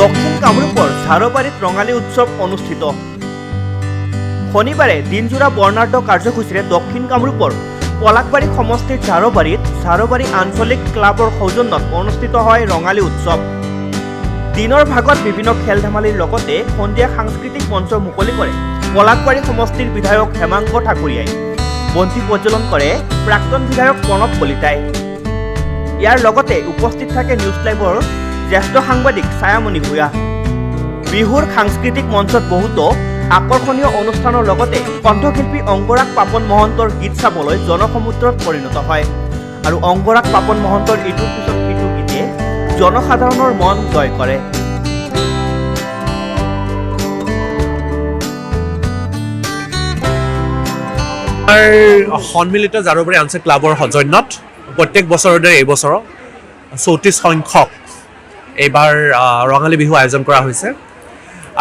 দক্ষিণ কামৰূপৰ ঝাৰবাৰীত ৰঙালী উৎসৱ অনুষ্ঠিত। শনিবাৰে দিনজোৰা বৰ্ণাঢ্য কাৰ্যসূচীৰে দক্ষিণ কামৰূপৰ পলাকবাৰী সমষ্টিৰ ঝাৰবাৰী আঞ্চলিক ক্লাবৰ সৌজন্যত অনুষ্ঠিত হয় ৰঙালী উৎসৱ। দিনৰ ভাগত বিভিন্ন খেল ধেমালিৰ লগতে সন্ধিয়া সাংস্কৃতিক মঞ্চ মুকলি কৰে পলাকবাৰী সমষ্টিৰ বিধায়ক হেমাংগ ঠাকুৰীয়াই। বন্তি প্ৰজ্বলন কৰে প্ৰাক্তন বিধায়ক প্ৰণৱ কলিতাই। ইয়াৰ লগতে উপস্থিত থাকে নিউজ লাইভৰ জ্যেষ্ঠ সাংবাদিক ছায়ামণি ভূঞা। বিহুৰ সাংস্কৃতিক মঞ্চত বহুতো আকৰ্ষণীয় অনুষ্ঠানৰ লগতে কণ্ঠশিল্পী অংগৰাগ পাপন মহন্তৰ গীত চাবলৈ জনসমুদ্ৰত পৰিণত হয় আৰু অংগৰাগ পাপন মহন্তৰ ইটোৰ পিছত সিটো গীতে জনসাধাৰণৰ মন জয় কৰে। সন্মিলিত ঝাৰবাৰী আঞ্চলিক ক্লাবৰ সৌজন্যত প্ৰত্যেক বছৰৰ দৰে এইবছৰো 34 সংখ্যক এইবাৰ ৰঙালী বিহু আয়োজন কৰা হৈছে।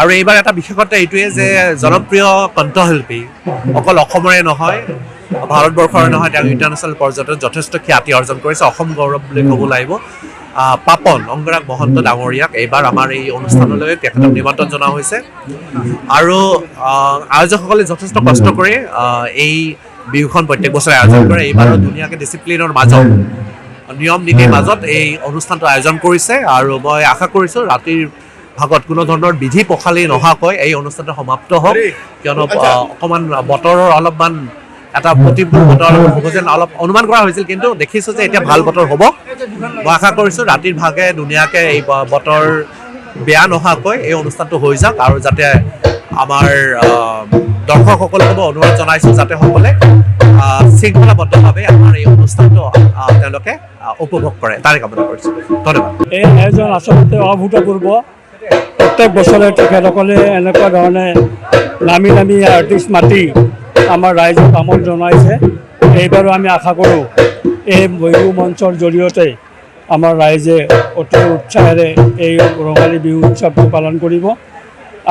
আৰু এইবাৰ এটা বিশেষত্ব এইটোৱে যে জনপ্ৰিয় কণ্ঠশিল্পী অকল অসমৰে নহয়, ভাৰতবৰ্ষৰে নহয়, তেওঁ ইণ্টাৰনেশ্যনেল পৰ্যায়ত যথেষ্ট খ্যাতি অৰ্জন কৰিছে। অসম গৌৰৱ বুলি ক'ব লাগিব। পাপন অংগৰাগ মহন্ত ডাঙৰীয়াক এইবাৰ আমাৰ এই অনুষ্ঠানলৈ তেখেতক নিমন্ত্ৰণ জনোৱা হৈছে। আৰু আয়োজকসকলে যথেষ্ট কষ্ট কৰি এই বিহুখন প্ৰত্যেক বছৰে আয়োজন কৰে। এইবাৰো ধুনীয়াকৈ ডিচিপ্লিনৰ মাজত, নিয়ম নীতিৰ মাজত এই অনুষ্ঠানটো আয়োজন কৰিছে। আৰু মই আশা কৰিছোঁ ৰাতিৰ ভাগত কোনো ধৰণৰ বিধি পখালি নোহোৱাকৈ এই অনুষ্ঠানটো সমাপ্ত হওক, কিয়নো অকণমান বতৰৰ অলপমান এটা প্ৰতিকূল বতৰ হ'ব যেন অলপ অনুমান কৰা হৈছিল, কিন্তু দেখিছোঁ যে এতিয়া ভাল বতৰ হ'ব। মই আশা কৰিছোঁ ৰাতিৰ ভাগে ধুনীয়াকৈ এই বতৰ বেয়া নোহোৱাকৈ এই অনুষ্ঠানটো হৈ যাওক, আৰু যাতে আমাৰ দৰ্শকসকলকো অনুৰোধ জনাইছোঁ যাতে সকলে শৃংখলাবদ্ধভাৱে আমাৰ এই অনুষ্ঠানটো তেওঁলোকে উপভোগ কৰে, তাৰে কামনা কৰিছোঁ। ধন্যবাদ। এই আয়োজন আচলতে অভূতপূৰ্ব। প্ৰত্যেক বছৰে তেখেতসকলে এনেকুৱা ধৰণে নামী নামী আৰ্টিষ্ট মাতি আমাৰ ৰাইজক আমন্ত্ৰণ জনাইছে। এইবাৰো আমি আশা কৰোঁ এই বিহু মঞ্চৰ জৰিয়তে আমাৰ ৰাইজে অতি উৎসাহেৰে এই ৰঙালী বিহু উৎসৱটো পালন কৰিব।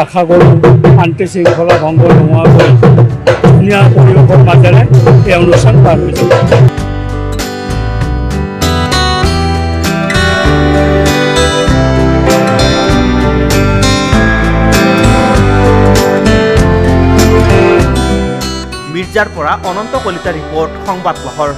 আশা কৰোঁ শান্তি শৃংখলা ভংগ নোহোৱাকৈ ধুনীয়া পৰিৱেশৰ মাজেৰে এই অনুষ্ঠান পাৰ হৈ যাব। মিৰ্জাৰ পৰা অনন্ত কলিতা ৰিপৰ্ট, সংবাদ লহৰ।